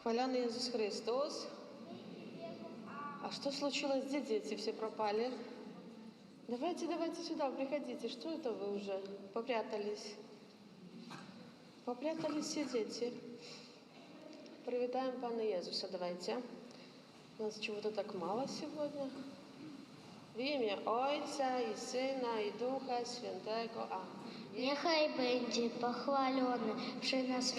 Хваленый Иисус Христос. А что случилось? Где дети все пропали? Давайте сюда, приходите. Что это вы уже попрятались? Попрятались все дети. Привітаємо Пана Иисуса, давайте. У нас чего-то так мало сегодня. В ім'я Отця і Сина, і Духа Святого. Амінь. Нехай będzie pochwalony przy nas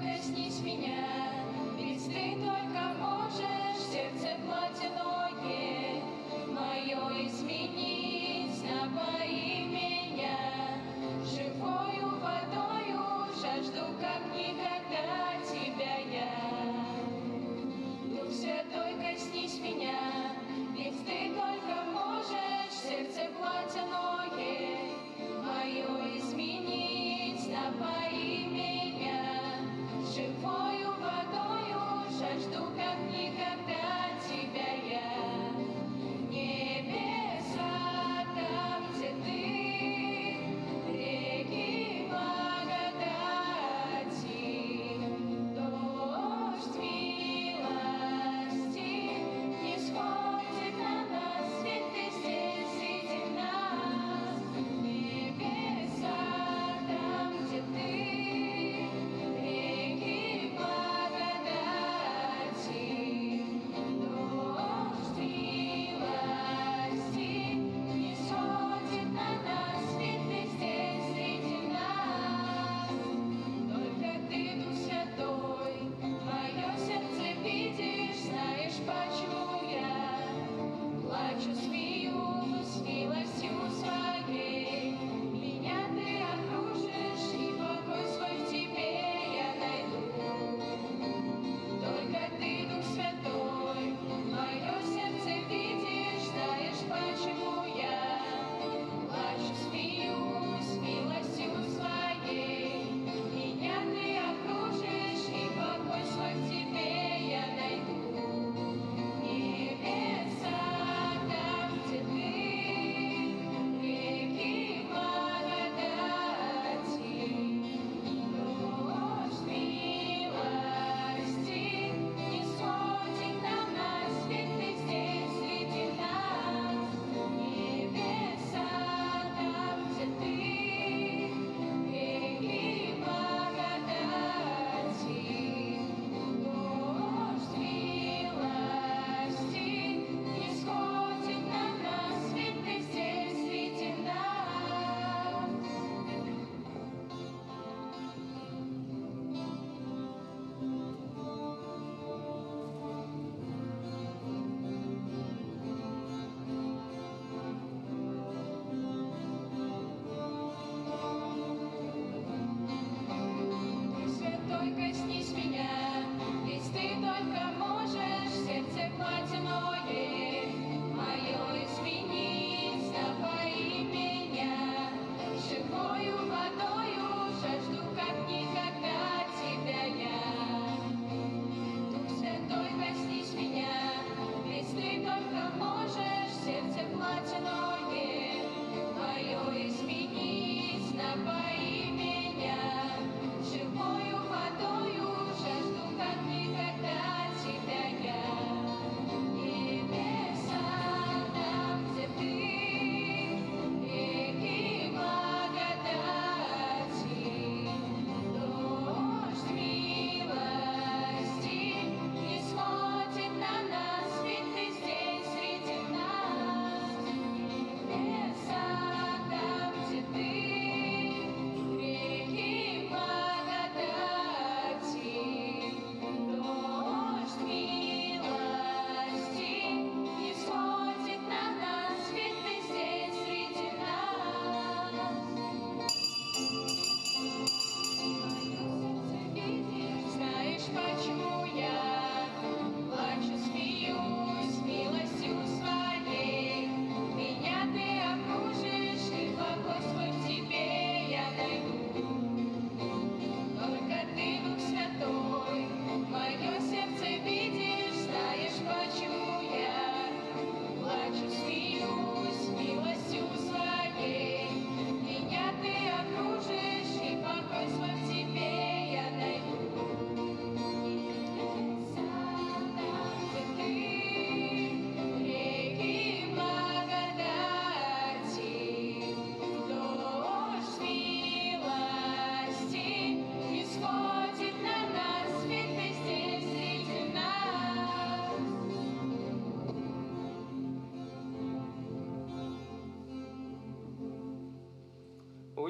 коснись меня, ведь ты только можешь сердце плотяное мое изменить, напои меня живою водою, жажду как никогда тебя я. Дух Святой, коснись меня, ведь ты только можешь сердце плотяное мое изменить, напои меня живою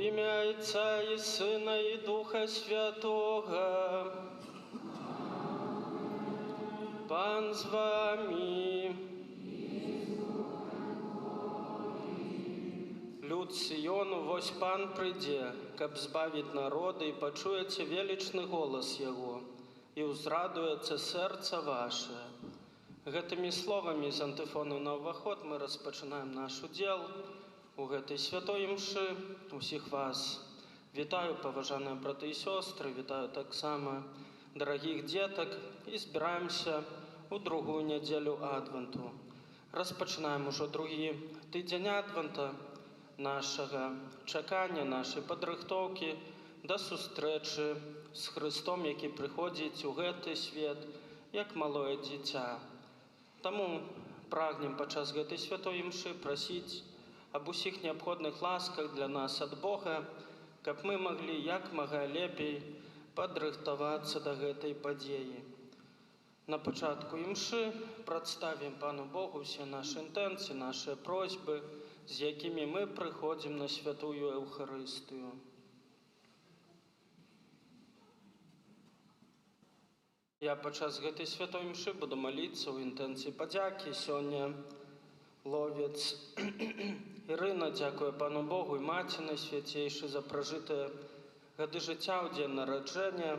ім'я Отця і Сина і Духа Святого. Пан з вами. Люд Сіону, вось Пан прыйдзе, каб збавіць народы, і пачуеце велічны голас Яго, і ўзрадуецца сэрца ваше. Гэтымі словамі з антыфону на ўваход мы распачынаем наш удзел у гэтай святой імшы. Усіх вас вітаю, паважаныя браты і сёстры, вітаю таксама дарагіх дзетак і збіраемся у другую нядзелю Адвенту. Распачынаем ужо другі тыдзень Адвента, нашага чакання, нашай падрыхтоўкі да сустрэчы з Хрыстом, які прыходзіць у гэты свет як малое дзіця. Таму прагнем падчас гэтай святой імшы прасіць аб усіх неабходных ласках для нас ад Бога, каб мы маглі як мага лепей падрыхтавацца да гэтай падзеі. На пачатку імшы прадставім Пану Богу ўсе нашы інтэнцыі, нашы просьбы, з якімі мы прыходзім на святую Еўхарыстыю. Я падчас гэтай святой імшы буду маліцца ў інтэнцыі падзякі. Сёння ловец Ірына дзякуе Пану Богу і Маці Найсвяцейшай за пражытыя гады жыцця ў дзень нараджэння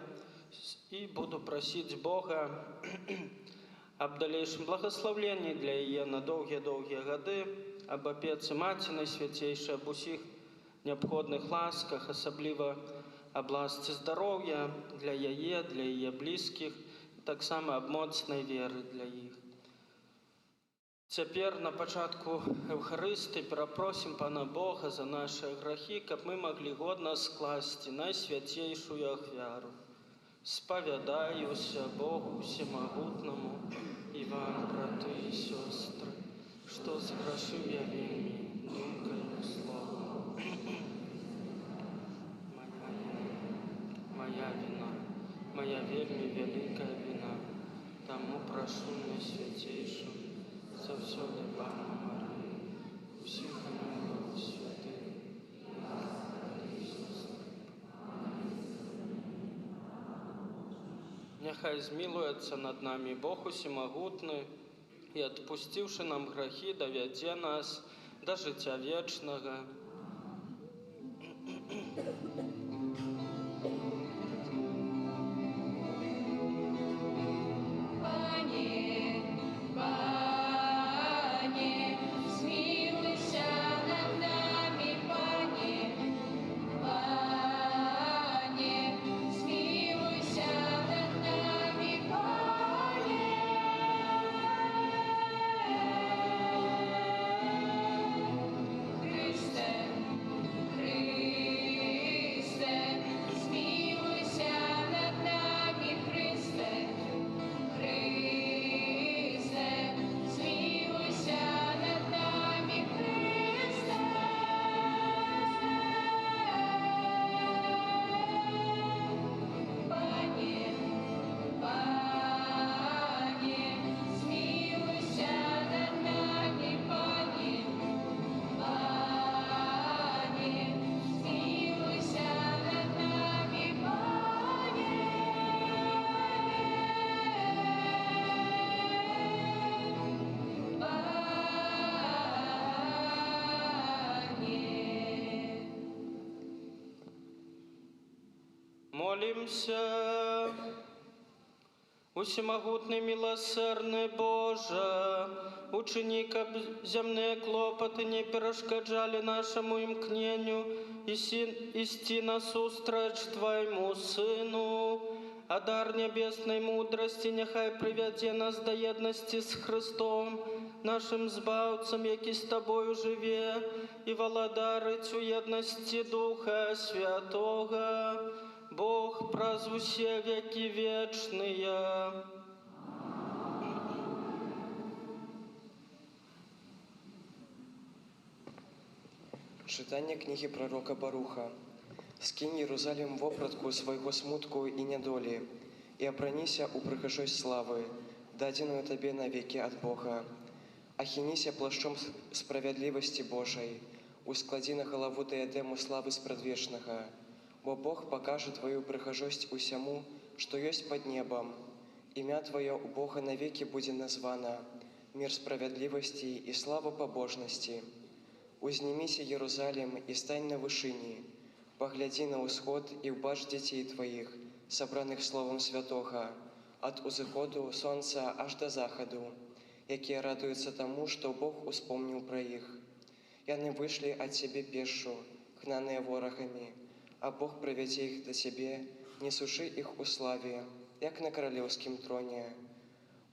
і буду прасіць Бога аб далейшым благаслаўленні для яе на доўгія-доўгія гады, аб апецы Маці Найсвяцейшай, аб усіх неабходных ласках, асабліва аб ласцы здароўя для яе блізкіх, і таксама аб моцнай веры для іх. Цяпер на пачатку Еўхарыстыі перапросім Пана Бога за нашы грахі, каб мы маглі годна скласці найсвяцейшую ахвяру. Спавядаюся Богу Всемагутнаму і вам, браты і сёстры, што зграшыў я вельмі думкаю словам. Моя віна, моя вельмі вялікая віна, таму прашу Найсвяцейшую заўсёды Пану Марыю, усіх ангелаў святых, няхай змілуецца над намі Бог Усемагутны і, адпусціўшы нам грахі, давядзе нас да жыцця вечнага. Молимся. Усемагутны милосердный Боже, учини, каб земные клопоты не перешкоджали нашему имкнению исти насустрач Твоему Сыну, а дар небесной мудрости нехай приведе нас до едности с Христом, нашим Збавцем, який с Тобою живе, и володарить у едности Духа Святого, Бог праз усе веки вечные. Читання книги пророка Баруха. «Скинь, Єрусалим, вопратку свайго смутку і недолі, і опраніся у прихожость слави, даденую Тебе навеки от Бога. Ахініся плащом справедливости Божией, ускладзі на галаву дыядэму славы спрадвечнага, бо Бог пакажа тваю прыгажосць усяму, што ёсць пад небам. Імя Твое у Бога навекі будзе названа, мір справядлівасці і слава пабожнасці. Узніміся, Єрусалім, і стань на вышыні, паглядзі на ўсход і ўбач дзяцей Тваіх, сабраных словам святога, ад узыходу сонца аж да захаду, якія радуюцца таму, што Бог успомніў пра іх. Яны выйшлі ад сябе пешшу, гнаныя ворагамі, а Бог прывядзе іх да сябе, несучы іх у славе, як на каралеўскім троне.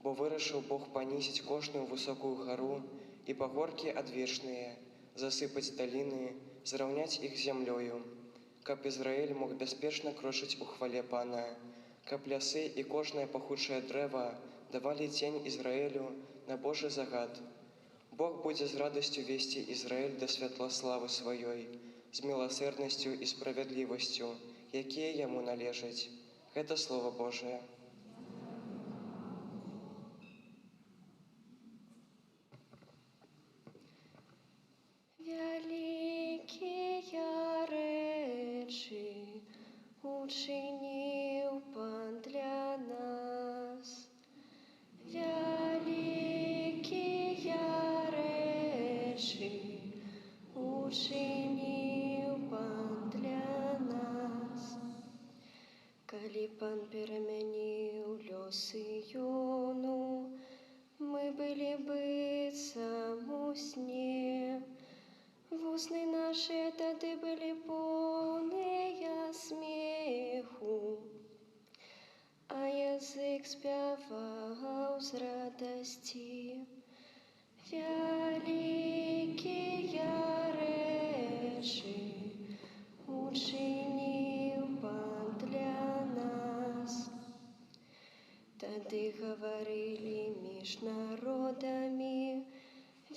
Бо вырашыў Бог панізіць кожную высокую гару і пагоркі адвечныя, засыпаць даліны, зраўняць іх зямлёю, каб Ізраіль мог бяспечна крочыць у хвале Пана, каб лясы і кожнае пахучае дрэва давалі цень Ізраілю на Божы загад. Бог будзе з радасцю весці Ізраіль да святла славы сваёй, з міласэрнасцю і справядлівасцю, якія яму належаць. Гэта Слова Божае. Вялікія рэчы учыніў Пан для нас. Вялікія рэчы учыніў Пан для нас. Калі Пан перамяніў лёсы Сіёну, мы былі быццам у сне. Вусны нашы тады былі поўныя смеху, а язык спяваў з радасці. Вялікія рэчы учыніў Пан для нас. Тады гаварылі між народамі,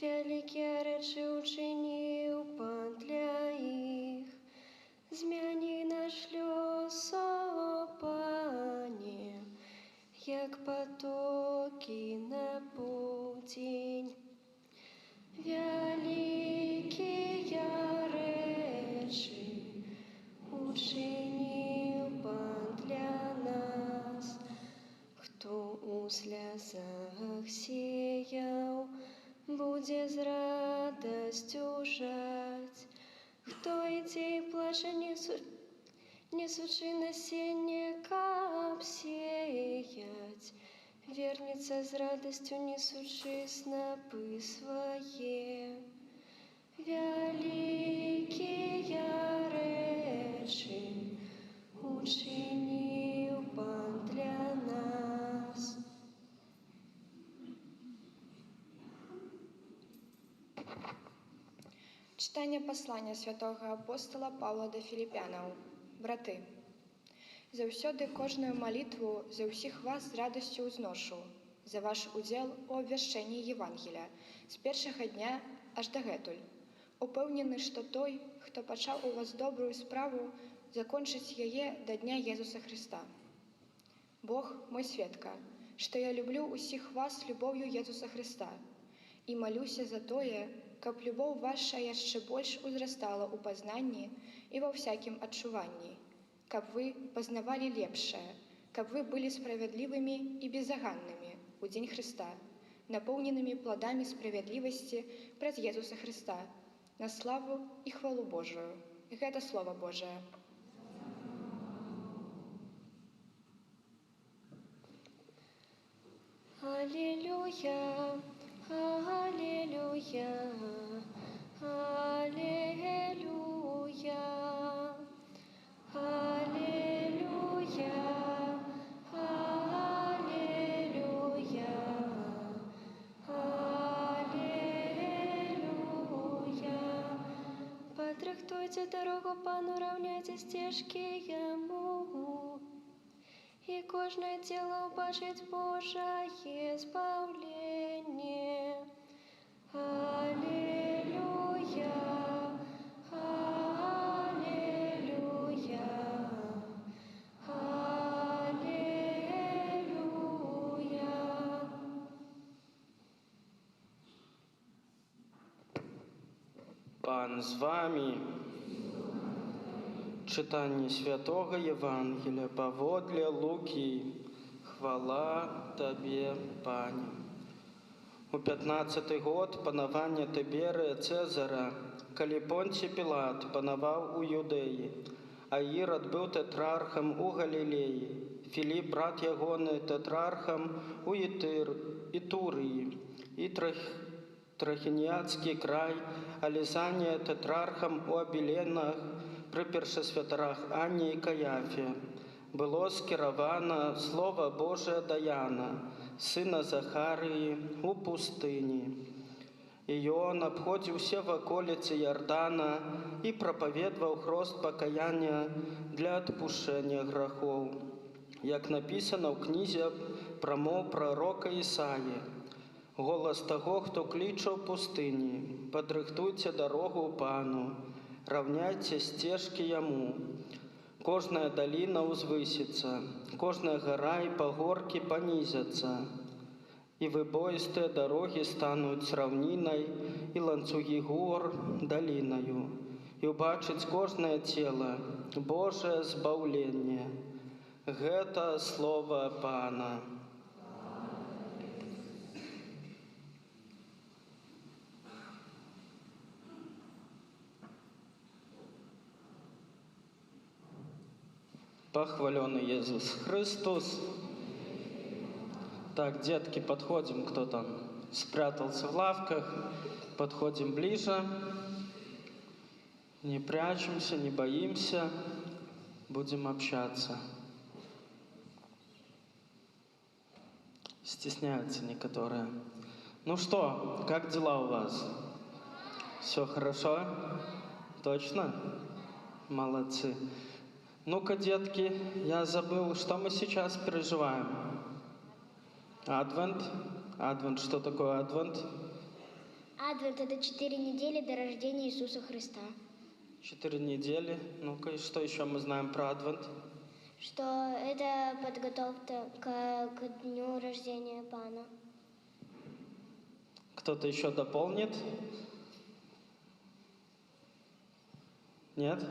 вялікія рэчы учыніў Пан для іх. Змяні наш лёс, о Пане, як патокі на поўдзень. Вялікія рэчы учыніў Пан для нас. Хто у слязах сеяў, будзе з радасцю жаць. Хто ідзе і плача, несучы насенне, каб сеяць, вернецца з радасцю, несучы снапы свае. Вялікія рэчы учыніў Пан для нас. Читання послання святого апостола Павла до Філіпянаў. Браты, заўсёды кожную малітву за ўсіх вас з радасцю ўзношу, за ваш удзел у абвяшчэнні Євангелія з першага дня аж дагэтуль. Упэўнены, што той, хто пачаў у вас добрую справу, закончыць яе да дня Езуса Христа. Бог мой сведка, што я люблю усіх вас любоўю Езуса Христа і малюся за тое, каб любоў ваша яшчэ больш узрастала ў пазнанні і ва ўсякім адчуванні, каб вы пазнавалі лепшае, каб вы былі справядлівымі і безаганнымі ў дзень Христа, напоўненымі пладамі справядлівасці праз Езуса Христа, на славу і хвалу Божую. Гэта Слова Божае. Аллилуйя, аллилуйя, аллилуйя, аллилуйя, аллилуйя, аллилуйя. Падрыхтуйце дарогу Пану, раўняйце сцежкі Яму, і кожнае цело ўбачыць Божае збаўленне. Аллилуйя, аллилуйя, аллилуйя. Пан з вами. Читання Святого Євангелія паводле Луки. Хвала Тебе, Пане. У 15-й год панавання Тиберія Цезара, калі Понцій Пілат панаваў у Юдэі, а Ірод быў тэтрархам у Галілеі, Філіп, брат ягоны, тэтрархам у Ітурыі, і Трахініяцкі край, а Лізанія тэтрархам у Абіленах, пры першасвятарах Анне і Каяфе. Было скіравана Слова Божие да Яна, сына Захарыі, у пустыні. І ён абходзіў усе ваколіцы Ярдана і прапаведваў хрост пакаяння для адпушчэння грахоў, як напісана ў кнізе прамоў прарока Ісаі. Голас таго, хто кліча ў пустыні: падрыхтуйце дарогу Пану, раўняйце сцежкі яму. Кожная даліна ўзвысіцца, кожная гара і пагоркі панізяцца, і выбоістыя дарогі стануць раўнінай, і ланцугі гор далінаю, і ўбачыць кожнае цела Божае збаўленне. Гэта слова Пана. Похваленный Иисус Христос. Так, детки, подходим, кто там спрятался в лавках, подходим ближе, не прячемся, не боимся, будем общаться. Стесняются некоторые. Ну что, как дела у вас? Все хорошо? Точно? Молодцы. Ну-ка, детки, я забыл, что мы сейчас переживаем. Адвент. Адвент. Что такое Адвент? Адвент – это 4 недели до рождения Иисуса Христа. 4 недели. Ну-ка, и что еще мы знаем про Адвент? Что это подготовка к дню рождения Пана. Кто-то еще дополнит? Нет?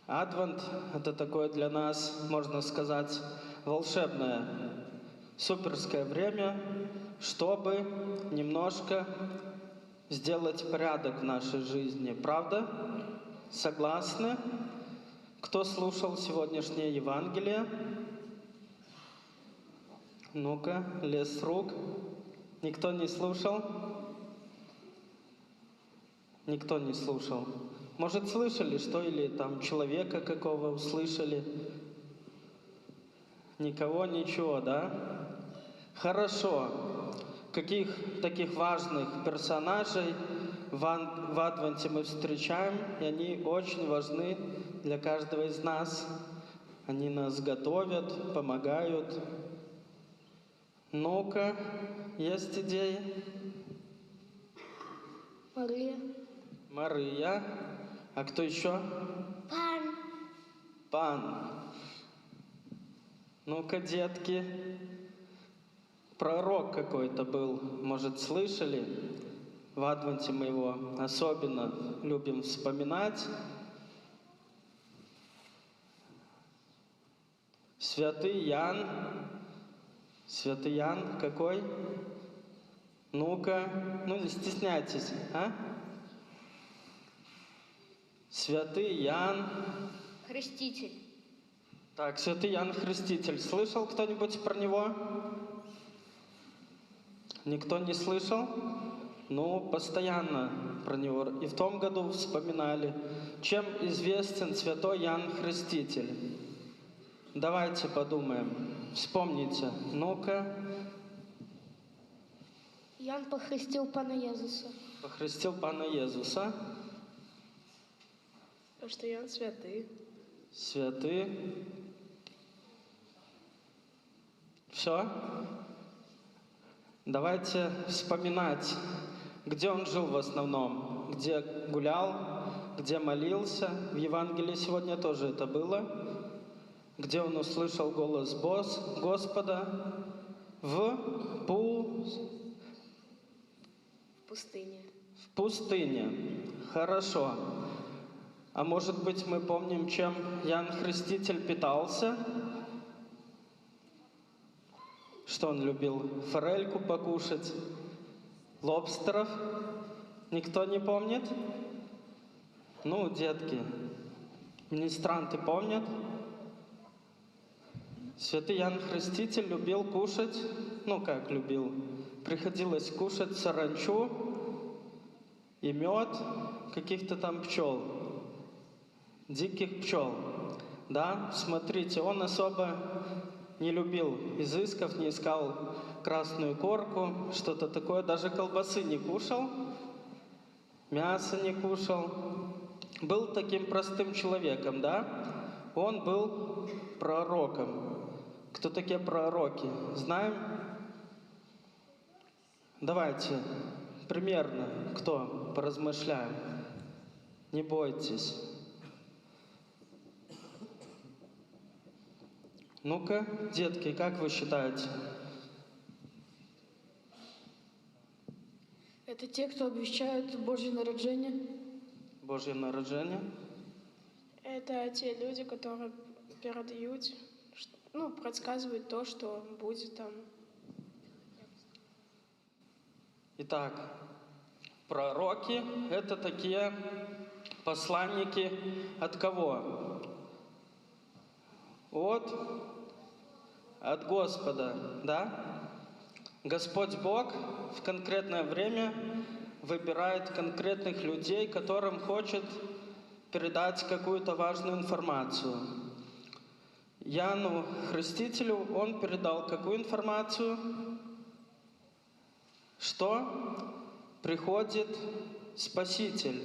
Адвент – это такое для нас, можно сказать, волшебное, суперское время, чтобы немножко сделать порядок в нашей жизни. Правда? Согласны? Кто слушал сегодняшнее Евангелие? Ну-ка, лес рук. Никто не слушал? Никто не слушал. Может, слышали, что или там человека какого услышали? Никого, ничего, да? Хорошо. Каких таких важных персонажей в Адвенте мы встречаем, и они очень важны для каждого из нас. Они нас готовят, помогают. Ну-ка, есть идеи? Мария. Мария. А кто еще? Пан. Пан. Ну-ка, детки. Пророк какой-то был, может, слышали? В Адвенте мы его особенно любим вспоминать. Святый Ян. Святый Ян какой? Ну-ка, ну не стесняйтесь, а? Святый Ян. Хреститель. Так, Святый Ян Хреститель. Слышал кто-нибудь про него? Никто не слышал? Ну, постоянно про него. И в том году вспоминали. Чем известен Святой Ян Хреститель? Давайте подумаем. Вспомните. Ну-ка. Ян похрестил Пана Иисуса. Похрестил Пана Иисуса. Потому что Ян святый. Святый. Все? Давайте вспоминать, где он жил в основном, где гулял, где молился. В Евангелии сегодня тоже это было. Где он услышал голос Господа? В В пустыне. В пустыне. Хорошо. А может быть, мы помним, чем Иоанн Креститель питался? Что он любил? Форельку покушать? Лобстеров? Никто не помнит? Ну, детки, министранты помнят? Святый Иоанн Креститель любил кушать, ну как любил, приходилось кушать саранчу и мед каких-то там пчел, диких пчел. Да, смотрите, он особо не любил изысков, не искал красную корку, что-то такое, даже колбасы не кушал, мясо не кушал. Был таким простым человеком, да? Он был пророком. Кто такие пророки? Знаем? Давайте, примерно, кто? Поразмышляем. Не бойтесь. Ну-ка, детки, как вы считаете? Это те, кто обещают Божье народжение. Божье народжение? Это те люди, которые передают, ну, предсказывают то, что будет там. Итак, пророки – это такие посланники от кого? От Господа, да? Господь Бог в конкретное время выбирает конкретных людей, которым хочет передать какую-то важную информацию. Иоанну Крестителю он передал какую информацию? Что приходит Спаситель,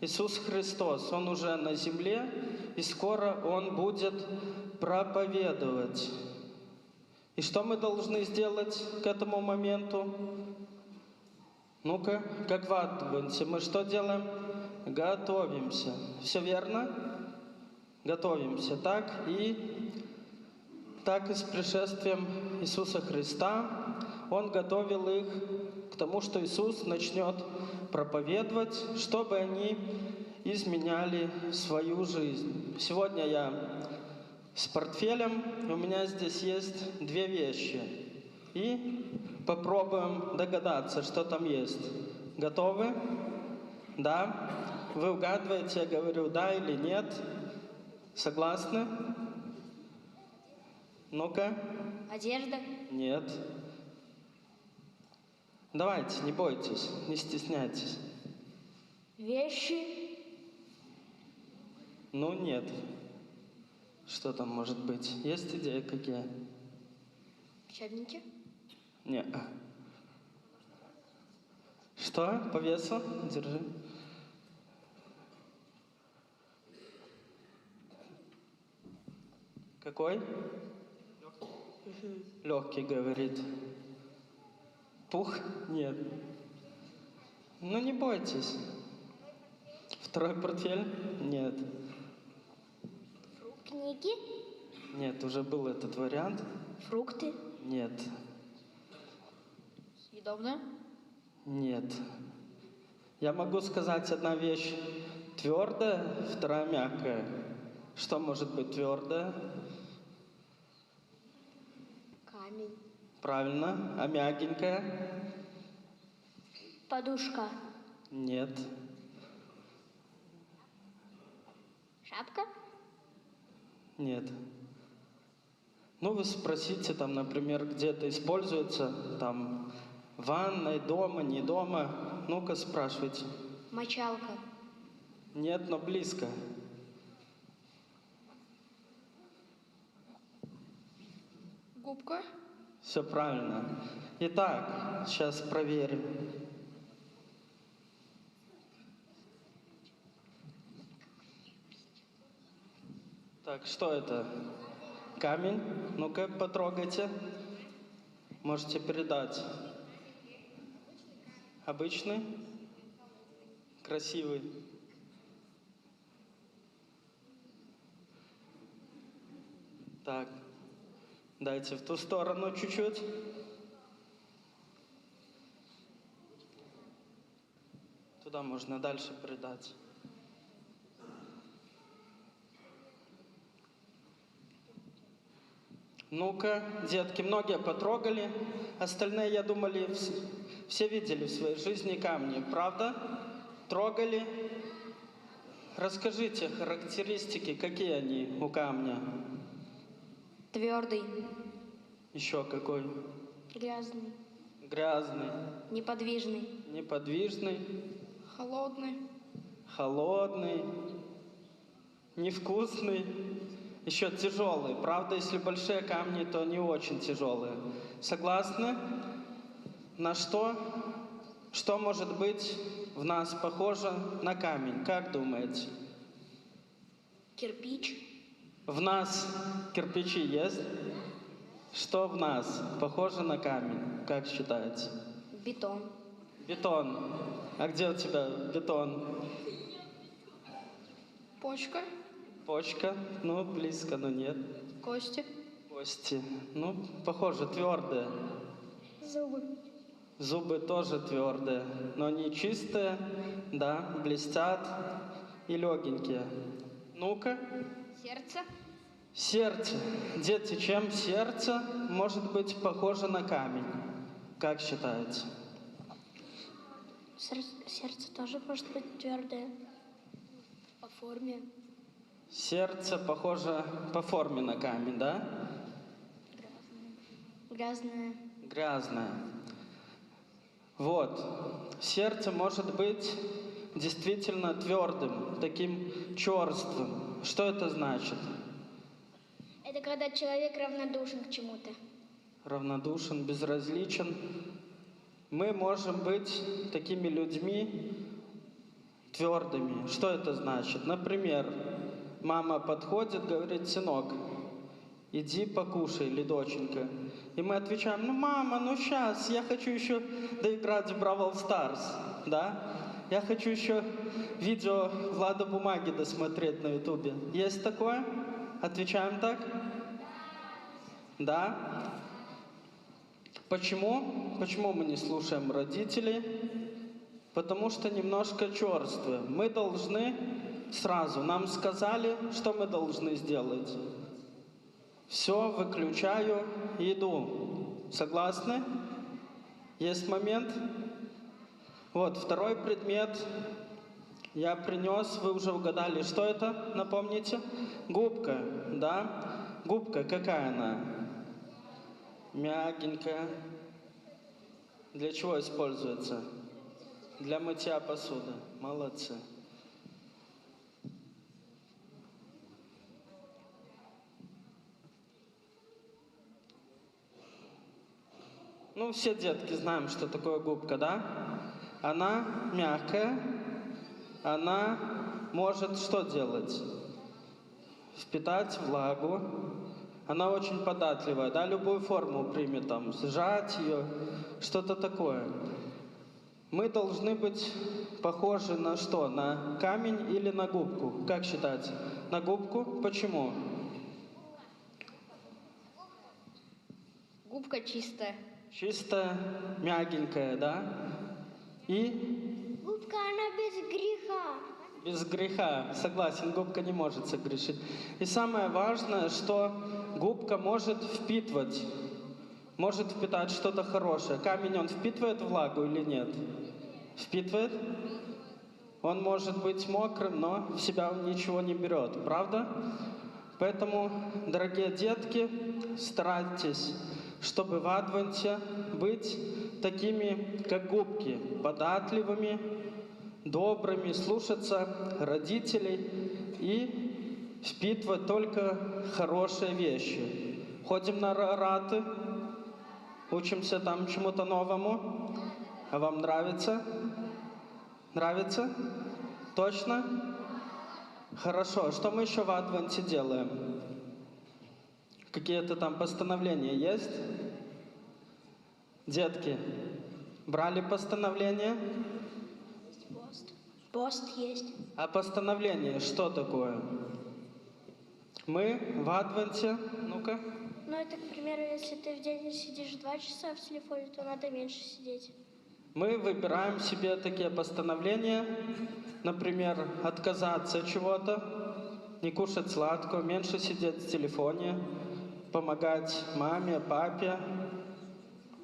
Иисус Христос. Он уже на земле, и скоро Он будет проповедовать. И что мы должны сделать к этому моменту? Ну-ка, как в Адвенте. Мы что делаем? Готовимся. Все верно? Готовимся. Так и с пришествием Иисуса Христа Он готовил их к тому, что Иисус начнет проповедовать, чтобы они изменяли свою жизнь. Сегодня я с портфелем, и у меня здесь есть две вещи. И попробуем догадаться, что там есть. Готовы? Да? Вы угадываете, я говорю да или нет? Согласны? Ну-ка. Одежда. Нет. Давайте, не бойтесь, не стесняйтесь. Вещи. Ну, нет. Что там может быть? Есть идеи какие? Учебники. Не. Что? По весу? Держи. Какой? Легкий, говорит. Пух? Нет. Ну, не бойтесь. Второй портфель? Нет. Книги. Нет, уже был этот вариант. Фрукты. Нет. Съедобное. Нет. Я могу сказать одна вещь твердая, вторая мягкая. Что может быть твердое? Камень. Правильно. А мягенькая? Подушка. Нет. Шапка. Нет. Ну, вы спросите, там, например, где-то используется, там, в ванной, дома, не дома. Ну-ка, спрашивайте. Мочалка. Нет, но близко. Губка. Все правильно. Итак, сейчас проверим. Так, что это? Камень? Ну-ка, потрогайте. Можете передать. Обычный? Красивый. Так, дайте в ту сторону чуть-чуть. Туда можно дальше передать. Ну-ка, детки, многие потрогали. Остальные, я думали, все видели в своей жизни камни, правда? Трогали? Расскажите характеристики, какие они у камня. Твердый, Еще какой? грязный, Грязный, неподвижный, неподвижный, Холодный. холодный, невкусный, еще тяжелый. Правда, если большие камни, то не очень тяжелые. Согласны? На что? Что может быть в нас похоже на камень? Как думаете? кирпич, В нас кирпичи есть? Что в нас похоже на камень? Как считаете? бетон, Бетон. А где у тебя бетон? Почка. Почка? Ну, близко, но нет. Кости. Кости. Ну, похоже, твердые. зубы, Зубы тоже твердые, но не чистые, да, блестят и легенькие. Ну-ка. сердце, Сердце. Дети, чем сердце может быть похоже на камень? Как считаете? сердце тоже может быть твердое. По форме. Сердце похоже по форме на камень, да? Грязное. Грязное. Вот. Сердце может быть действительно твердым, таким черствым. Что это значит? Это когда человек равнодушен к чему-то. Равнодушен, безразличен. Мы можем быть такими людьми твердыми. Что это значит? Например, мама подходит, говорит: сынок, иди покушай, или доченька. И мы отвечаем: ну, мама, ну сейчас, я хочу еще доиграть в Бравл Старс, да? Я хочу еще видео Влада Бумаги досмотреть на Ютубе. Есть такое? Отвечаем так? Да? Почему? Почему мы не слушаем родителей? Потому что немножко черствые. Мы должны сразу, нам сказали, что мы должны сделать. Все, выключаю, иду. Согласны? Есть момент? Вот, второй предмет я принес, вы уже угадали, что это, напомните? Губка, да? Губка какая она? Мягенькая. Для чего используется? Для мытья посуды. Молодцы. Ну, все детки знаем, что такое губка, да? Она мягкая, она может что делать? Впитать влагу. Она очень податливая, да? Любую форму примет, там, сжать ее, что-то такое. Мы должны быть похожи на что? На камень или на губку? Как считаете? На губку? Почему? Губка чистая. Чистая, мягенькая, да? И Губка, она без греха. без греха. Согласен, губка не может согрешить. И самое важное, что губка может впитывать что-то хорошее. Камень, он впитывает влагу или нет? Впитывает? Он может быть мокрым, но в себя он ничего не берет. Правда? Поэтому, дорогие детки, старайтесь, чтобы в Адвенте быть такими, как губки, податливыми, добрыми, слушаться родителей и впитывать только хорошие вещи. Ходим на раты, учимся там чему-то новому. А вам нравится? Нравится? Точно? Хорошо. Что мы еще в Адвенте делаем? Какие-то там постановления есть? Детки, брали постановления? Пост есть. А постановление что такое? Мы в Адвенте, ну-ка. Ну, это, к примеру, если ты в день сидишь 2 часа в телефоне, то надо меньше сидеть. Мы выбираем себе такие постановления, например, отказаться от чего-то, не кушать сладкого, меньше сидеть в телефоне, помогать маме, папе.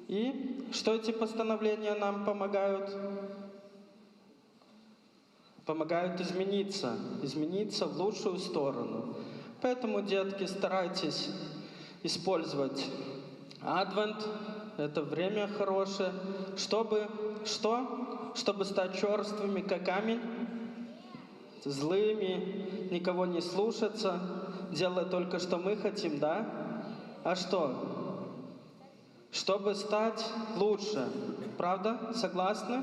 И что эти постановления нам помогают? Помогают измениться в лучшую сторону. Поэтому, детки, старайтесь использовать Адвент, это время хорошее, чтобы что? Чтобы стать черствыми, как камень, злыми, никого не слушаться, делать только, что мы хотим, да? А что? Чтобы стать лучше. Правда? Согласны?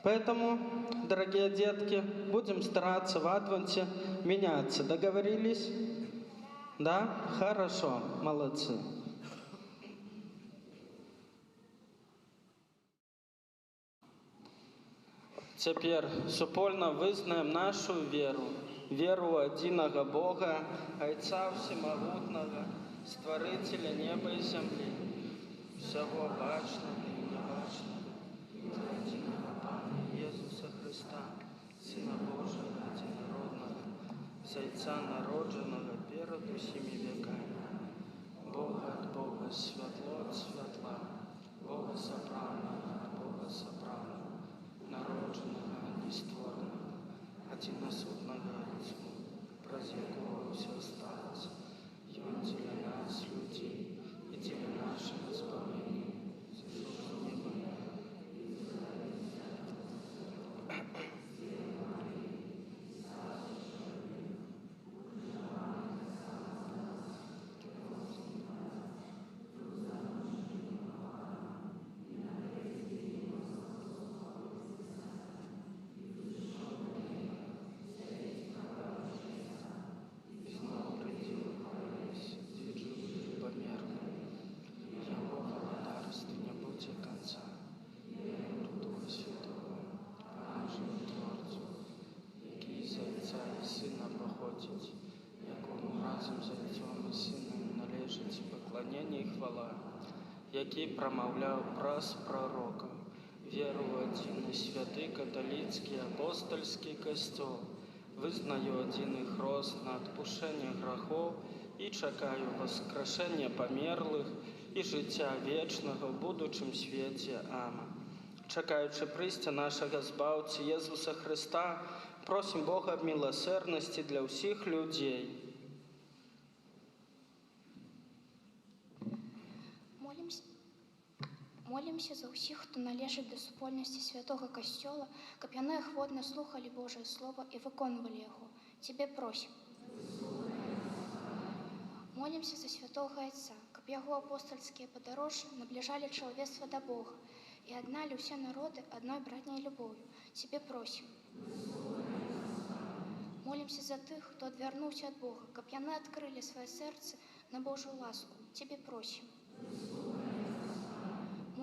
Поэтому, дорогие детки, будем стараться в Адвенте меняться. Договорились? Да? Хорошо. Молодцы. Цяпер супольна вызнаем нашу веру ў адзінага Бога, Айца Всемагутнага, Стварыцеля неба і зямлі, усяго бачнага і нябачнага, адзінага Пана Езуса Христа, Сына Божага адзінароднага, з Айца народжанага перад усімі векамі, Бога ад Бога, святло ад святла, Бога сапраўднага ад Бога сапраўднага, народжанага, нестворанага, адзінасутнага Отцу, праз якого ўсё сталося, Ён дзеля нас, людзей, і дзеля нашага збавлення, зышоў з неба. Які прамаўляў праз прарокаў, веру ў адзіны святы каталіцкі апостальскі касцёл, вызнаю адзіны хрост на адпушчэнне грахоў і чакаю воскрешэння памерлых і жыцця вечнага ў будучым свеце. Амэн. Чакаючы прыйсця нашага збаўцы Езуса Христа, просім Бога аб міласэрнасці для ўсіх людзей. Молімся за ўсіх, хто належыць да супольнасці святога касцёла, каб яны ахвотна слухалі Божае Слово і выконвалі яго. Цябе просім. Молімся за святога Айца, каб яго апостальскія падарожжы набліжалі чалавецтва да Бога і адналі ўсе народы адной братняй любоўю. Цябе просім. Молімся за тых, хто адвярнуўся ад Бога, каб яны адкрылі свае сэрцы на Божую ласку. Цябе просім.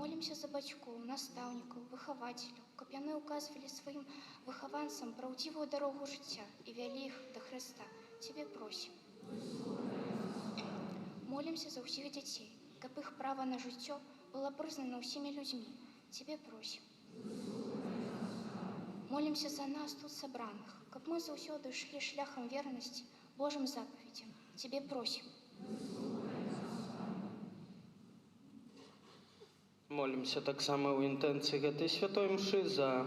Молімся за бацькоў, настаўнікаў, выхавацеляў, каб яны ўказвалі сваім выхаванцам праўдзівую дарогу жыцця і вялі іх да Хрыста. Цябе просім. Молімся за ўсіх дзяцей, каб іх права на жыццё было прызнана ўсімі людзьмі. Цябе просім. Молімся за нас тут сабраных, каб мы заўсёды ішлі шляхам вернасці Божым запаведзям. Цябе просім. Молімся таксама ў інтэнцыі гэтай святой мшы за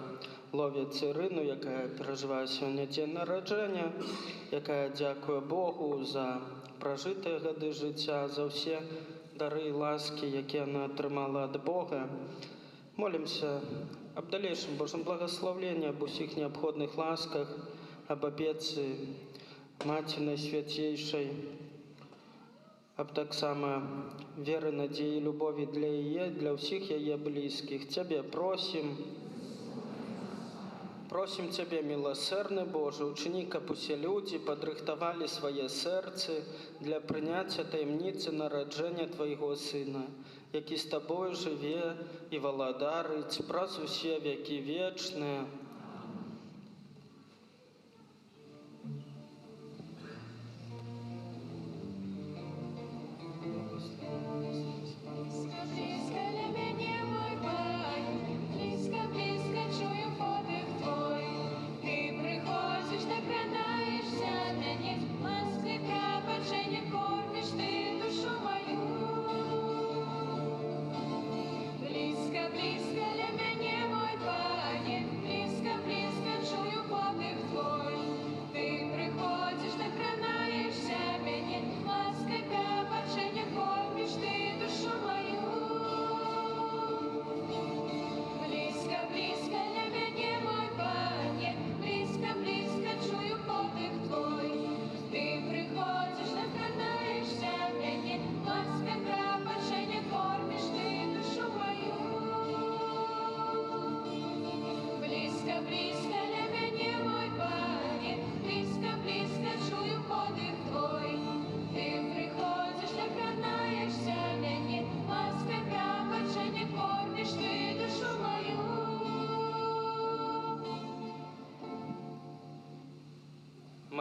Ловіц Ірыну, якая перажывае сёння дзень нараджэння, якая дзякуе Богу за пражытыя гады жыцця, за ўсе дары і ласкі, якія яна атрымала ад Бога. Молімся аб далейшым Божым благаслаўленні, аб усіх неабходных ласках, аб апецы Маці Найсвяцейшай, аб таксама веры, надзеі, любові для яе, для ўсіх яе блізкіх. Цябе просім. Просім Цябе, міласэрны Божа, учыні, каб усе людзі падрыхтавалі свае сэрцы для прыняцця таямніцы нараджэння Твайго Сына, які з Табою жыве і валадарыць праз усе векі вечныя.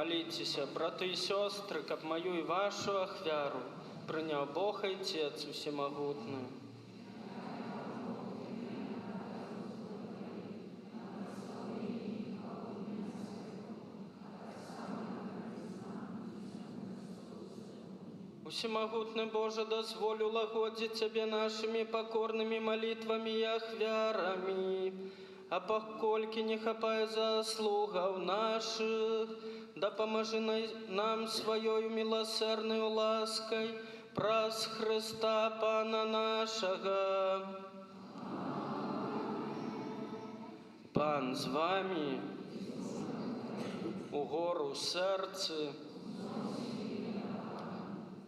Моліцеся, браты і сёстры, каб маю і вашу ахвяру прыняў Бог Отец усемагутны. Всемогутный Боже, дозволь улагодить Тебе нашими покорными молитвами и ахвярами, а покольки не хапая заслугов наших, да поможи нам своею милосердною лаской праз Христа Пана нашего. Пан з вами, угору серце,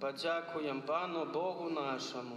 подякуем Пану Богу нашему.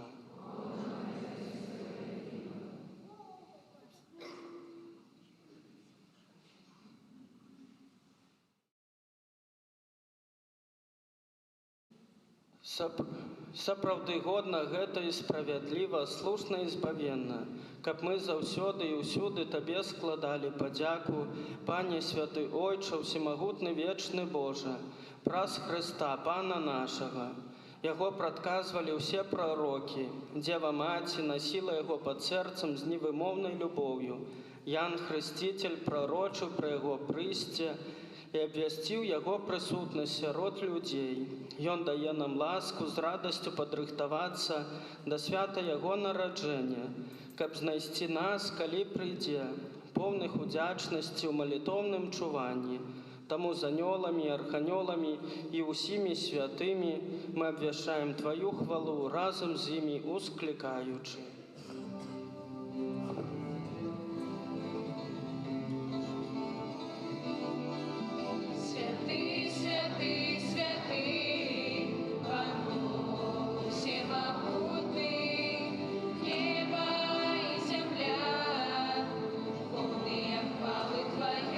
Сапраўды годна гэта і справядліва, слушна і збавенна, каб мы заўсёды і ўсюды Табе складалі падзяку, Пане святы Ойча, всемагутны вечны Божа, праз Христа, Пана нашага. Яго прадказвалі ўсе прарокі, Дзева Маці насіла яго пад сэрцам з невымоўнай любоўю. Ян Хрысцитель прарочыў пра яго прыйсце і абвясціў яго прысутнасць сярод людзей. Ён дае нам ласку з радасцю падрыхтавацца да свята яго нараджэння, каб знайсці нас, калі прыйдзе, поўных удзячнасці ў малітоўным чуванні. Таму з анёламі, арханёламі і ўсімі святымі мы абвяшчаем Тваю хвалу, разам з імі усклікаючы. Святый, святый, святый, Пан Бог всемогутный, небо и земля, полные хвалы Твоей.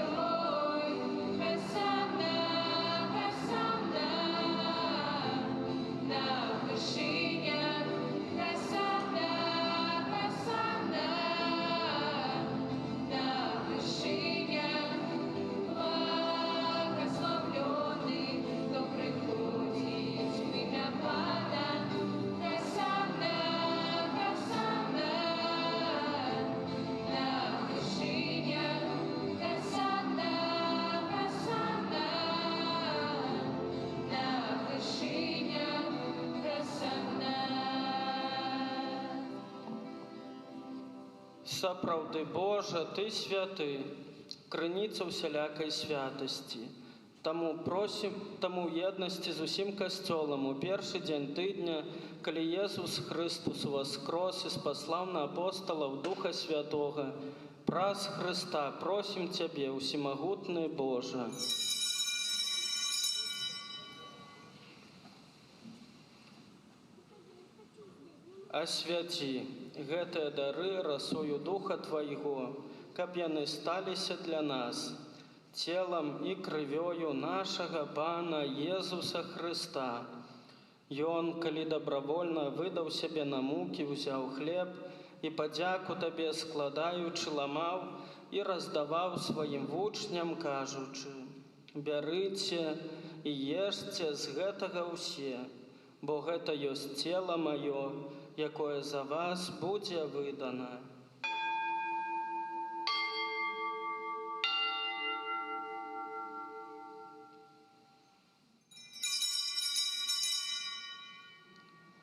Хосанна, Хосанна, на вышинях, Хосанна, Хосанна, на вышинях. Благословленный, кто приходит в имя Пана. Хосанна, Хосанна, на вышинях, Хосанна, Хосанна, на вышинях, Хосанна. Сапраўды Божа, Ты святы, крыніца ўсялякай святасці. Таму просім, таму єднасці з усім касцёлам у першы дзень тыдня, калі Езус Христус воскрос і спаслаў на апосталаў Духа Святога, праз Христа просім Цябе, усемагутны Божа. Асвяці гэтыя дары расою Духа Твайго, каб яны сталіся для нас целам і крывёю нашага Пана Езуса Христа. Ён, калі добравольна выдаў сябе на мукі, узяў хлеб і падзяку Табе складаючы ламаў і раздаваў сваім вучням, кажучы: «Бярыце і ешце з гэтага ўсе, бо гэта ёсць цела маё, якое за вас будзе выдана».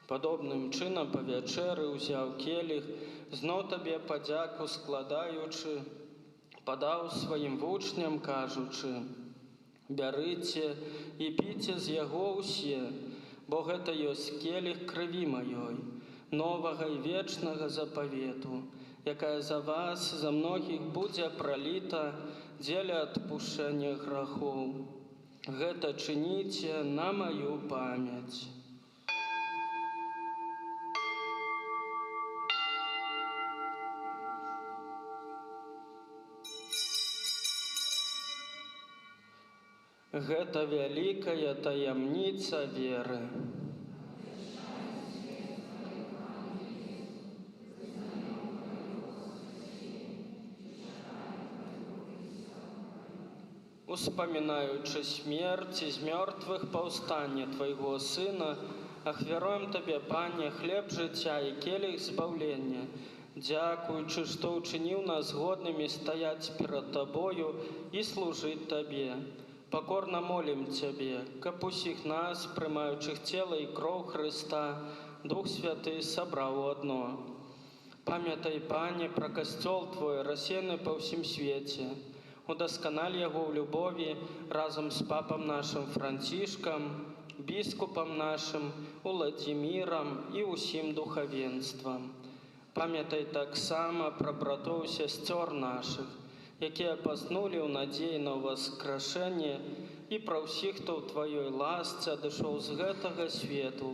Падобным чынам па вячэры ўзяў келіх, зноў Табе падзяку складаючы, падаў сваім вучням, кажучы: «Бярыце і піце з яго ўсе, бо гэта ёсць келіх крыві маёй, новага і вечнага запавету, якая за вас, за многіх будзе праліта дзеля адпушчэння грахоў. Гэта чыніце на маю памяць». Гэта вялікая таямніца веры. Успамінаючы смерць і з мёртвых паўстанне Твайго Сына, ахвяруем Табе, Пане, хлеб жыцця і келіх збаўлення, дзякуючы, што ўчыніў нас годнымі стаяць перад Табою і служыць Табе. Пакорна молім Цябе, каб усіх нас, прымаючых цела і кроў Хрыста, Дух Святы сабраў у адно. Памятай, Пане, пра касцёл Твой, рассеяны па ўсім свеце. Удасканаль яго ў любові разам з папам нашым Францішкам, біскупам нашым, Уладзімірам і ўсім духавенствам. Памятай таксама пра братоў і сясцёр нашых, якія паснулі ў надзеі на ўваскрашэнне, і пра ўсіх, хто ў Тваёй ласцы адышоў з гэтага свету,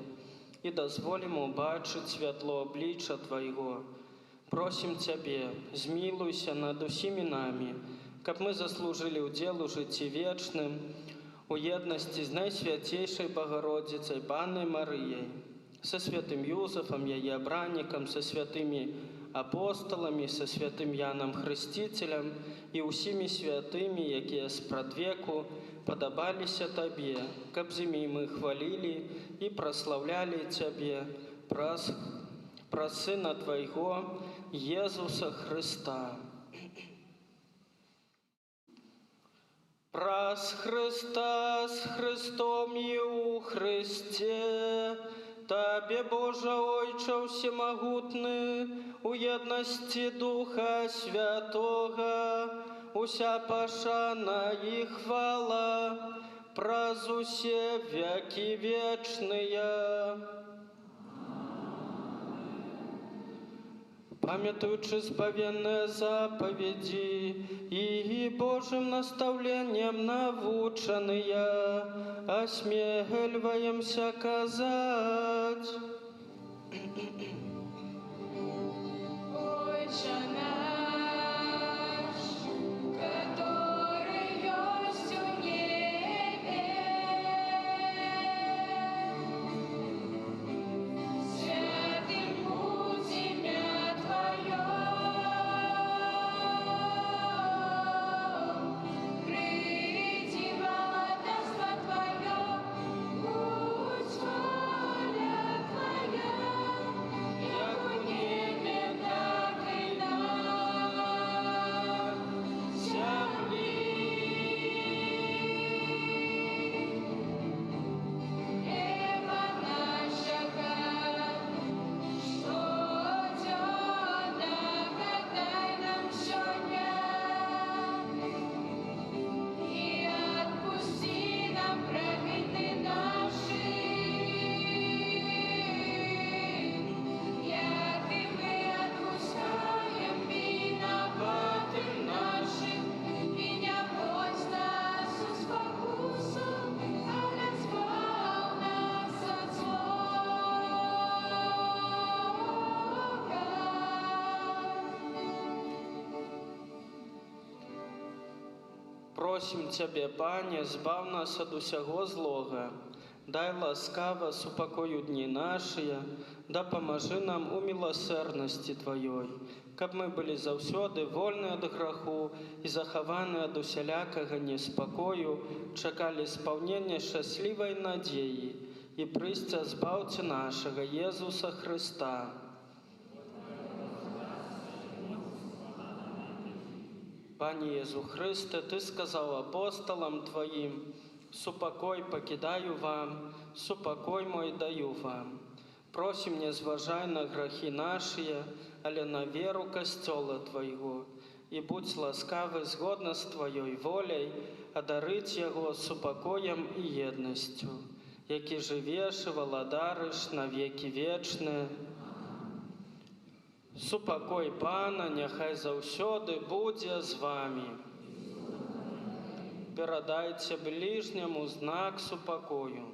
і дазволім убачыць святло аблічча Твайго. Просім Цябе, змілуйся над усімі намі, каб мы заслужылі ўдзел у жыцці вечным, у еднасці з Найсвяцейшай Багародзіцай Паннай Марыяй, са святым Юзафам, яе абраннікам, са святымі апосталамі, са святым Янам Хрысціцелем і ўсімі святымі, якія спрадвеку падабаліся Табе, каб з імі мы хвалілі і праслаўлялі Цябе праз Сына Твайго, Езуса Хрыста. Праз Христа, з Христом і у Христе, Табе, Боже Ойче всемогутний, у єдності Духа Святого, уся пошана і хвала, праз усе веки вечные. Памятуючи збавенные заповеди и Божьим наставлением наученные, осмеливаемся казать. Отче наш, который есть у небе, святым будь имя Твое, приди владыцтво Твое, будь воля Твоя, як у небе, так и на земле. Хлеба нашего, щоденного, дай нам сегодня, и отпусти нам провины наши, як и мы отпускаем виноватым нашим, и не вводь нас в искушение, але избавь нас от злого. Просім Цябе, Пане, збав нас ад усяго злога. Дай ласкава супакою дні нашыя, дапамажы нам у міласэрнасці Тваёй, каб мы былі заўсёды вольны ад граху і захаваны ад усялякага неспакою, чакалі спаўнення шчаслівай надзеі і прыйсця збаўцы нашага Езуса Хрыста. Пане Езу Христе, Ты сказаў апостолам Твоим: «Супакой покидаю вам, супакой мой даю вам». Просим, не зважай на грахи наши, але на веру касцёла Твоего, и будь ласкавы згодна з Твоей волей адарыць яго супакоем і еднасцю, які жывеш і валадарыш на веки вечныя. Супакой Пана няхай заўсёды будзе з вами. Перадайце ближняму знак супакою.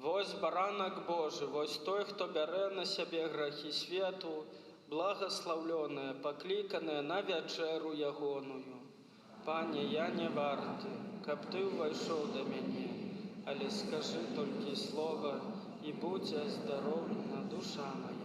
Вось баранак Божы, вось той, хто бярэ на сябе грахі свету, благаслаўлёныя, пакліканыя на вячэру ягоную. Пане, я не варты, каб ты ўвайшоў да мяне, але скажы толькі слова, і будзе здароўлена душа моя.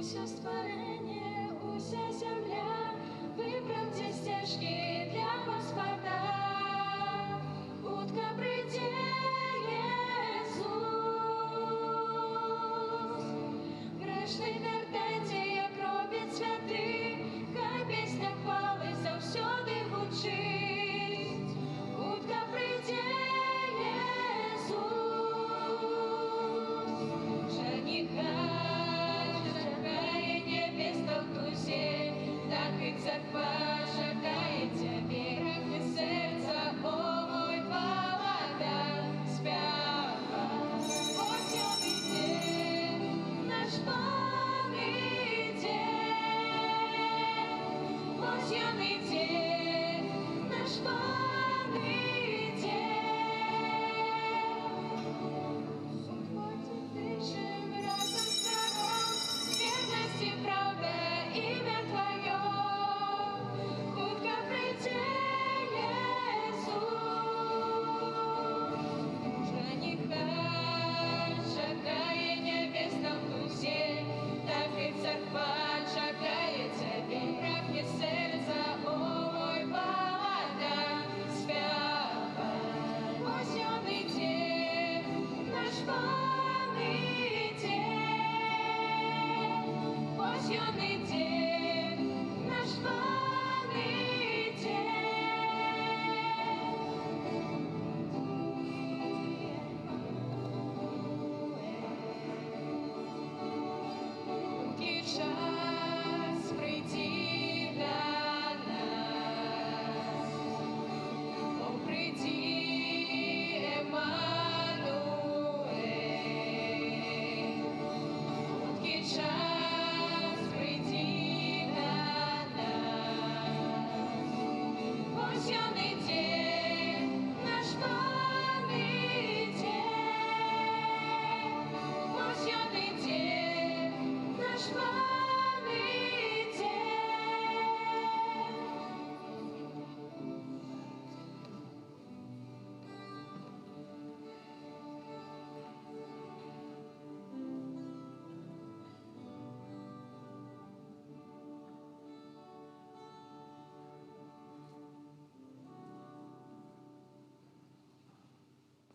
ўсё стварэнне, уся зямля, выпраўце сцежкі для Господа. Хутка прыйдзе Jesús. Грэшны вяртайце, як робіць святы, хай песня хвалы заўсёды гучыць. Хутка прыйдзе Jesús. Жаніха чакае небеса ў тузе, так і царква чакае цябе. Прагне сэрца, о мой палада, спява. Вось ён ідзе, наш Пан ідзе. Вось ён ідзе, наш Пан ідзе. Суботу дышым разом з Богом, вернасць і праўда, імя Твоё. Хутка прыйдзе Jesús. Жаніха чакае небесна ў тузе, так і царква чакае цябе. Прагне сэрца, о мой палада, спява. Вось ён ідзе, наш Пан ідзе. Вось ён ідзе, наш Пан ідзе. Хуткі час прыйдзі да нас, о, прыйдзі, Эммануэль. Хуткі час прыйдзі да нас. Вось ён ідзе, наш Пан ідзе. Вось ён ідзе, наш Пан ідзе.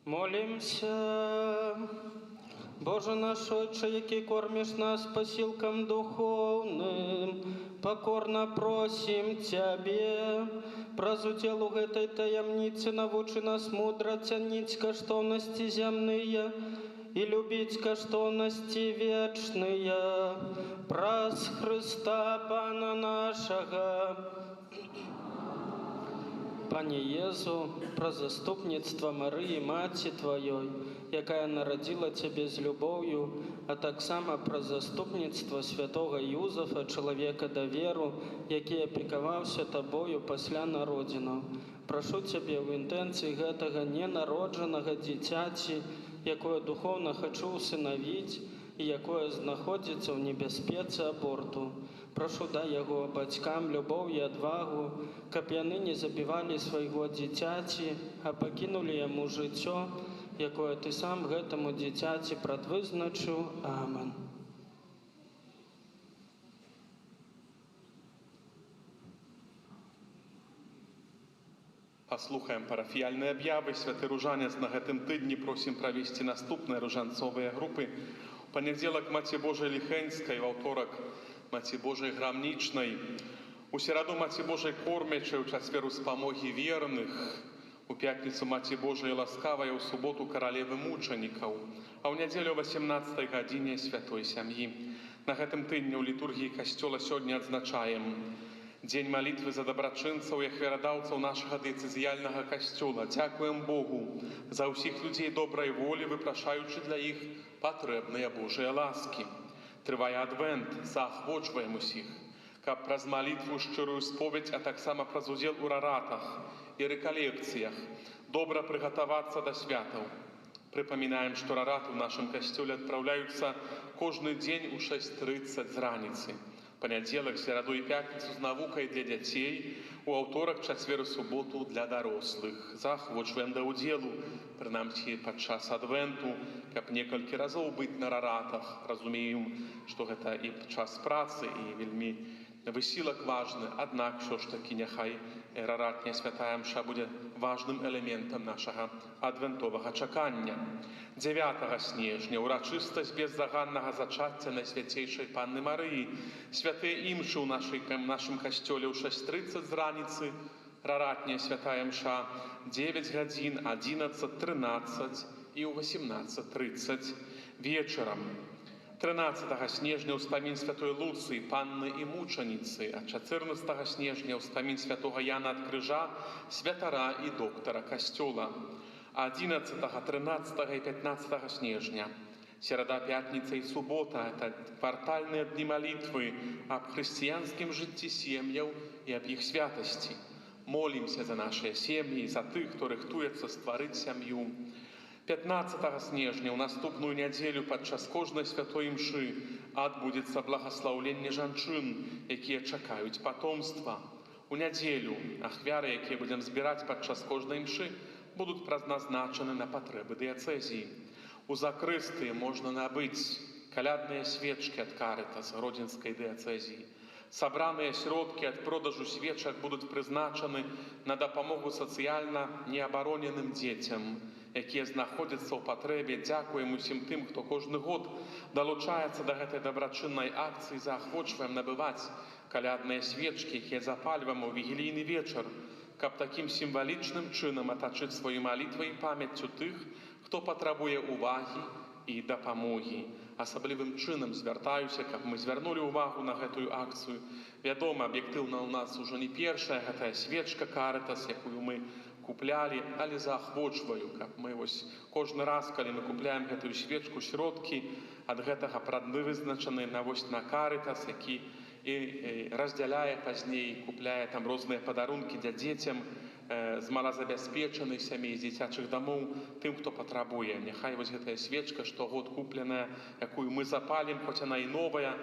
Молімся. Боже наш Отче, який кормиш нас посілкам духовним, покорно просим Тебе, праз удзел у гэтай таямніцы навучы нас мудра цаніць каштоўнасці зямныя і любіць каштоўнасці вечныя. Праз Христа Пана нашага. Пане Езу, пра заступніцтва Марыі, Маці Тваёй, якая нарадзіла Цябе з любоўю, а таксама пра заступніцтва святога Юзафа, чалавека даверу, які апекаваўся Табою пасля народзінаў. Прашу Цябе ў інтэнцыі гэтага ненароджанага дзіцяці, якое духоўна хачу ўсынавіць і якое знаходзіцца ў небяспецы аборту. Прашу, дай яго бацькам любоў і адвагу, каб яны не забівалі свайго дзіцяці, а пакінулі яму жыццё, якое Ты сам гэтаму дзіцяці прадвызначыў. Амэн. Паслухаем парафіяльныя аб'явы. Святы ружанец на гэтым тыдні просім правесці наступныя ружанцовыя групы. У панядзелак Маці Божай Ліхэнскай, у аўторак Маці Божай Грамнічнай, у сераду Маці Божай Кормячай, у чацвер у спамогі верных, у пятніцу Маці Божай Ласкавай, у суботу Каралевы мучанікаў, а ў нядзелю 18 гадзіне Святой Сям'і. На гэтым тыдні ў літургіі касцёла сёння адзначаем дзень малітвы за дабрачынцаў і ахвярадаўцаў нашага дыяцэзіяльнага касцёла. Дзякуем Богу за ўсіх людзей добрай волі, выпрашаючы для іх патрэбныя Божыя ласкі. Трывае адвент, заахвочваем усіх, каб праз малітву, шчырую споведь, а таксама праз удзел у раратах і рэкалекцыях добра прыгатавацца да святаў. Прыпамінаем, што рараты ў нашым касцёле адпраўляюцца кожны дзень у 6:30 з раніцы. панядзелак, сераду і пятніцу з навукай для дзяцей, у аўторак, чацвер і суботу для дарослых. Заахвочваем да ўдзелу, прынамсі падчас адвенту, каб некалькі разоў быць на раратах. Разумеем, што гэта і час працы, і вельмі высілак важны, аднак що ж такі няхай раратня святая мша будзе важным элементам нашага адвентовага чакання. 9 снежня урачыстасць беззаганнага зачацця Найсвяцейшай Панны Марыі, святыя імшы ў нашым касцёле ў 6:30 з раніцы, раратня святая мша 9 гадзін, 11, 13 і ў 18:30 вечарам. 13 снежня ўспамін святой Луцыі, панны і мучаніцы, а 14 снежня ўспамін святога Яна ад крыжа, святара і доктара касцёла. 11, 13 і 15 снежня, серада, пятніца і субота – это квартальныя дні малітвы аб хрысціянскім жыцці сем'яў і аб іх святасці. Молімся за нашыя сем'і, за тых, хто рыхтуецца стварыць сям'ю. 15 снежня ў наступную нядзелю падчас кожнай святой імшы адбудзецца благаслаўленне жанчын, якія чакаюць патомства. У нядзелю ахвяры, якія будзем збіраць падчас кожнай імшы, будуць прадназначаны на патрэбы дыяцэзіі. У закрыстыі можна набыць калядныя свечкі ад Карытас Гродзенскай дыяцэзіі. Сабраныя сродкі ад продажу свечак будуць прызначаны на дапамогу сацыяльна неабароненым дзецям, якія знаходзяцца ў патрэбе. Дзякуем усім тым, хто кожны год далучаецца да гэтай дабрачыннай акцыі. Заахвочваем набываць калядныя свечкі, якія запальваем у вігілійны вечар, каб такім сімвалічным чынам атачыць сваёй малітвай і памяццю тых, хто патрабуе ўвагі і дапамогі. Асаблівым чынам звяртаюся, каб мы звярнулі ўвагу на гэтую акцыю. Вядома, аб'ектыўна ў нас ужо не першая гэтая свечка Карытас, якую мы куплялі, але заахвочваю, каб мы кожны раз, калі мы купляем гэтую свечку, сродкі ад гэтага прадвызначаны на Карытас, які і раздзяляе пазней, купляе там розныя падарункі для дзецям з малазабяспечаных сямей, з дзіцячых дамоў, тым, хто патрабуе. Няхай гэтая свечка штогод купленая, якую мы запалім, хоць яна і новая,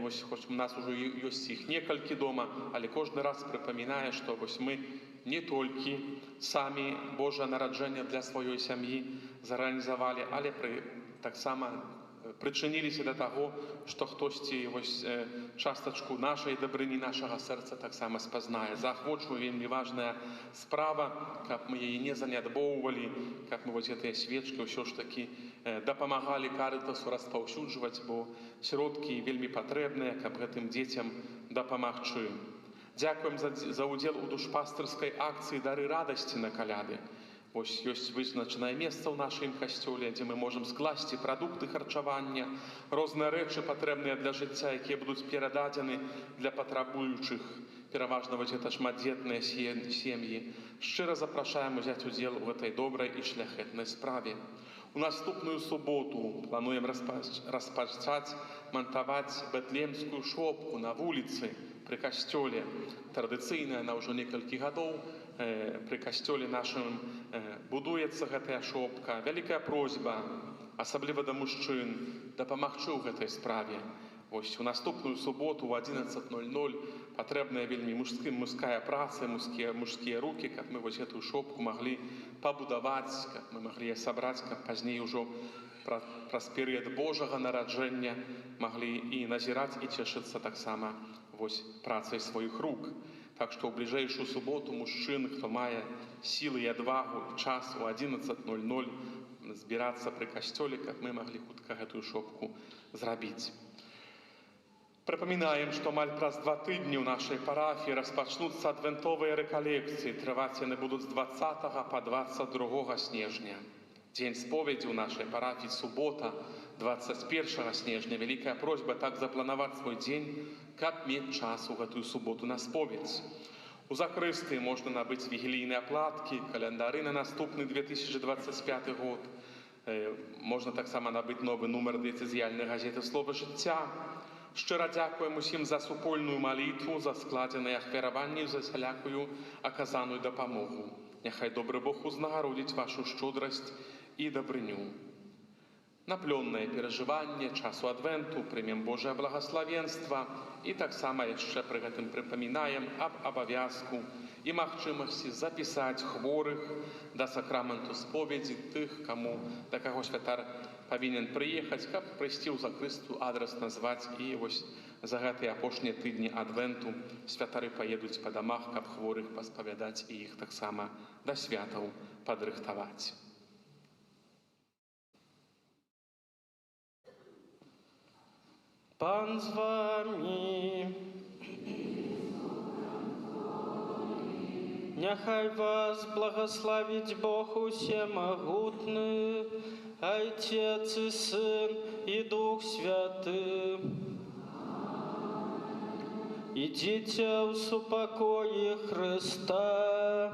хоць у нас ужо ёсць іх некалькі дома, але кожны раз прыпамінае, што мы не толькі самі Божае нараджэнне для сваёй сям'і зарганізавалі, але таксама прычыніліся да таго, што хтосьці частачку нашай дабрыні, нашага сэрца таксама спазнае. Заахвочваю, вельмі важная справа, каб мы яе не занядбоўвалі, каб мы гэтыя свечкі ўсё ж такі дапамагалі Карытасу распаўсюджваць, бо сродкі вельмі патрэбныя, каб гэтым дзецям дапамагчы. Дзякуем за ўдзел у душпастырскай акцыі «Дары радасці» на каляды. Ёсць вызначанае месца ў нашым касцёле, дзе мы можам скласці прадукты харчавання, розныя рэчы патрэбныя для жыцця, якія будуць перададзены для патрабуючых, пераважна гэта шматдзетныя сем'і. Шчыра запрашаем узяць удзел у гэтай добрай і шляхетнай справе. У наступную суботу плануем распачаць мантаваць бэтлемскую шопку на вуліцы пры касцёле. Традыцыйная, на ўжо некалькі гадоў пры касцёле нашым будуецца гэтая шопка. Вялікая просьба, асабліва да мужчын, дапамагчы ў гэтай справе. У наступную суботу ў 11:00 патрэбная вельмі мужская праца, мужскія рукі, каб мы гэтую шопку маглі пабудаваць, каб мы маглі яе сабраць, каб пазней ужо праз перыяд Божага нараджэння маглі і назіраць і цешыцца таксама працай сваіх рук. Так што ў бліжэйшую суботу мужчын, хто мае сілы і адвагу, час у 11:00 збірацца пры касцёле, каб мы маглі хутка гэтую шопку зрабіць. Прыпамінаем, што амаль праз 2 тыдні ў нашай парафіі распачнуцца адвентовыя рэкалекцыі. Трываць яны будуць з 20 па 22 снежня. Дзень споведзі ў нашай парафіі субота, 21 снежня. Вялікая просьба так запланаваць свой дзень, каб мець час у гэтую суботу на споведзь. У закрыстыі можна набыць вігілійныя аплаткі, календары на наступны 2025 год. Можна таксама набыць новы нумар дыяцэзіяльнай газеты «Слова жыцця». Шчыра дзякуем усім за супольную малітву, за складзеныя ахвяраванні, за сялякую аказаную дапамогу. Няхай добры Бог узнагародзіць вашу шчодрасць і дабрыню. На плённае перажыванне часу адвенту прымем Божае благаславенства і таксама яшчэ пры гэтым прыпамінаем аб абавязку і магчымасці запісаць хворых да сакраменту споведзі тых, да каго святар павінен прыехаць, каб прыйсці ў закрысту адрас назваць. І вось за гэтыя апошнія тыдні адвенту святары паедуць па дамах, каб хворых паспавядаць і іх таксама да святаў падрыхтаваць. Пан з вами. Няхай вас благословить Бог усемогутный, Отец и Сын и Дух Святый. Идите в супокое Христа.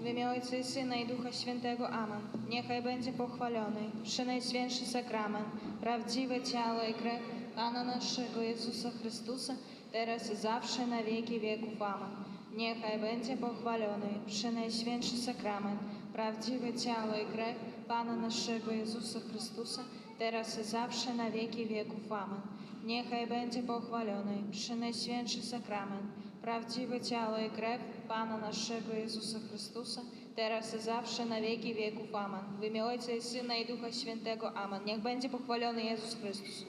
W imię Ojca i Syna i Ducha Świętego. Amen. Niechaj będzie pochwalony Przenajświętszy Sakrament, prawdziwe ciało i krew Pana naszego Jezusa Chrystusa, teraz i zawsze na wieki wieków. Amen. Niechaj będzie pochwalony Przenajświętszy Sakrament, prawdziwe ciało i krew Pana naszego Jezusa Chrystusa, teraz i zawsze na wieki wieków. Amen. Niechaj będzie pochwalony Przenajświętszy Sakrament, prawdziwe ciało i krew Pana naszego Jezusa Chrystusa, teraz i zawsze na wieki wieków. Amen. W imię Ojca i Syna i Ducha Świętego. Amen. Niech będzie pochwalony Jezus Chrystus.